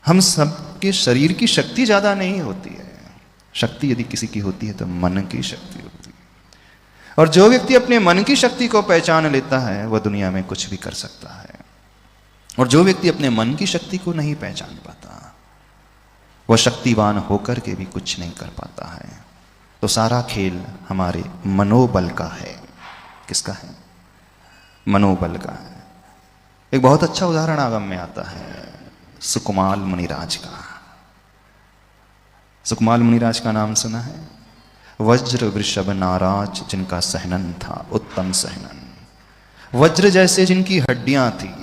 हम सबके शरीर की शक्ति ज्यादा नहीं होती है। शक्ति यदि किसी की होती है तो मन की शक्ति होती है। और जो व्यक्ति अपने मन की शक्ति को पहचान लेता है वह दुनिया में कुछ भी कर सकता है। और जो व्यक्ति अपने मन की शक्ति को नहीं पहचान पाता वह शक्तिवान होकर के भी कुछ नहीं कर पाता है। तो सारा खेल हमारे मनोबल का है। किसका है? मनोबल का है। एक बहुत अच्छा उदाहरण आगम में आता है सुकुमाल मुनिराज का। सुकुमाल मुनिराज का नाम सुना है? वज्र वृषभ नाराज जिनका सहनन था, उत्तम सहनन। वज्र जैसे जिनकी हड्डियां थी,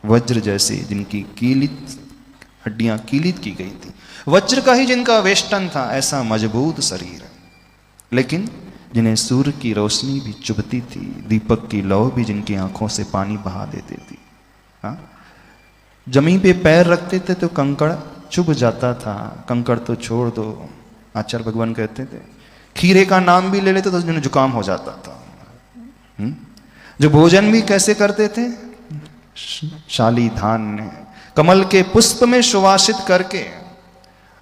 वज्र जैसे जिनकी कीलित हड्डियां कीलित की गई थी, वज्र का ही जिनका वेष्टन था, ऐसा मजबूत शरीर। लेकिन जिन्हें सूर्य की रोशनी भी चुभती थी, दीपक की लौ भी जिनकी आंखों से पानी बहा देती थी। हाँ, जमीन पे पैर रखते थे तो कंकड़ चुभ जाता था। कंकड़ तो छोड़ दो, आचार्य भगवान कहते थे खीरे का नाम भी ले लेते तो जिन्हें जुकाम हो जाता था। जो भोजन भी कैसे करते थे? शाली धान्य, कमल के पुष्प में सुवासित करके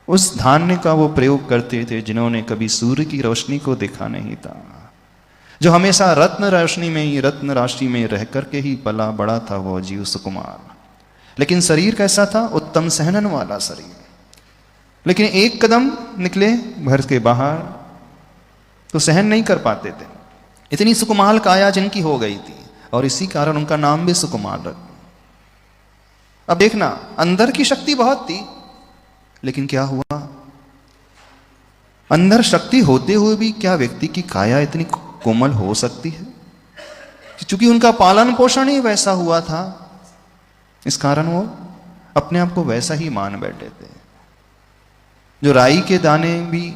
उस धान्य का वो प्रयोग करते थे जिन्होंने कभी सूर्य की रोशनी को देखा नहीं था। जो हमेशा रत्न रोशनी में ही, रत्न राशि में रह करके ही पला बड़ा था वो जीव सुकुमार। लेकिन शरीर कैसा था? उत्तम सहनन वाला शरीर। लेकिन एक कदम निकले घर के बाहर तो सहन नहीं कर पाते थे। इतनी सुकुमाल काया जिनकी हो गई थी और इसी कारण उनका नाम भी सुकुमार रख। अब देखना, अंदर की शक्ति बहुत थी, लेकिन क्या हुआ? अंदर शक्ति होते हुए भी क्या व्यक्ति की काया इतनी कोमल हो सकती है? क्योंकि उनका पालन पोषण ही वैसा हुआ था, इस कारण वो अपने आप को वैसा ही मान बैठे थे। जो राई के दाने भी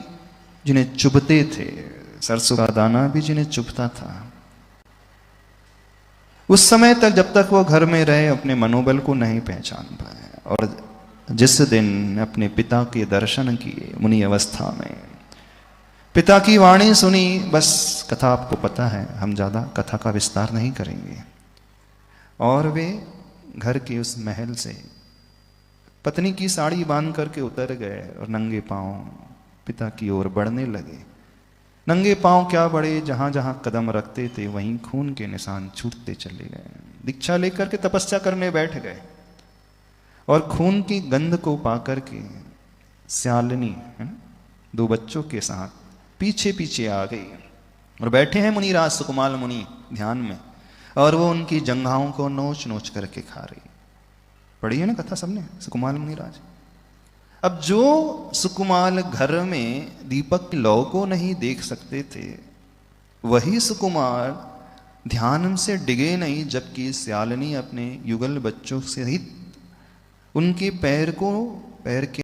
जिन्हें चुभते थे, सरसों का दाना भी जिन्हें चुभता था, उस समय तक जब तक वो घर में रहे अपने मनोबल को नहीं पहचान पाए। और जिस दिन अपने पिता के दर्शन किए मुनि अवस्था में, पिता की वाणी सुनी, बस कथा आपको पता है, हम ज्यादा कथा का विस्तार नहीं करेंगे। और वे घर के उस महल से पत्नी की साड़ी बांध करके उतर गए और नंगे पांव पिता की ओर बढ़ने लगे। नंगे पांव क्या बढ़े, जहां जहां कदम रखते थे वहीं खून के निशान छूटते चले गए। दीक्षा लेकर के तपस्या करने बैठ गए और खून की गंध को पाकर के श्यालिनी दो बच्चों के साथ पीछे पीछे आ गई और बैठे हैं मुनिराज सुकुमाल मुनि ध्यान में, और वो उनकी जंघाओं को नोच नोच करके खा रही। पढ़ी है ना कथा सबने, सुकुमाल मुनिराज। अब जो सुकुमाल घर में दीपक की लौ को नहीं देख सकते थे, वही सुकुमार ध्यान से डिगे नहीं, जबकि श्यालिनी अपने युगल बच्चों सहित उनके पैर के